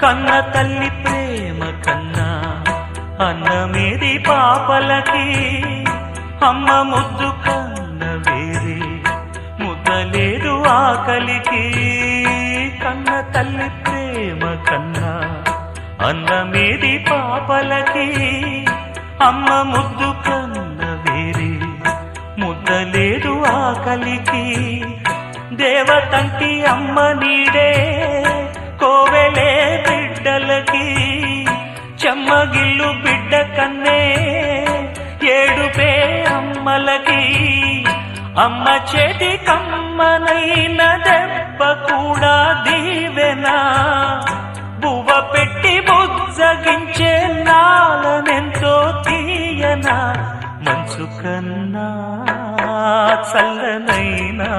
కన్న తల్లి ప్రేమ కన్నా అన్నమేది పాపలకి, అమ్మ ముద్దు కన్న వేరే ముద్దలేదు ఆకలికి. కన్న తల్లి ప్రేమ కన్నా అన్నమేది పాపలకి, అమ్మ ముద్దు కన్న వేరే ముద్దలేదు ఆకలికి. దేవతంటి అమ్మ నీడే కోవెలే బిడ్డలకి, చెమ్మగిల్లు బిడ్డ కన్నే ఏడుపే అమ్మలకి. అమ్మ చేతి కమ్మనైన దెబ్బ కూడా దీవెనా, బువ్వ పెట్టి బుజ్జగించే నాలనెంతో తీయనా, మనసు కన్నా చల్లనైనా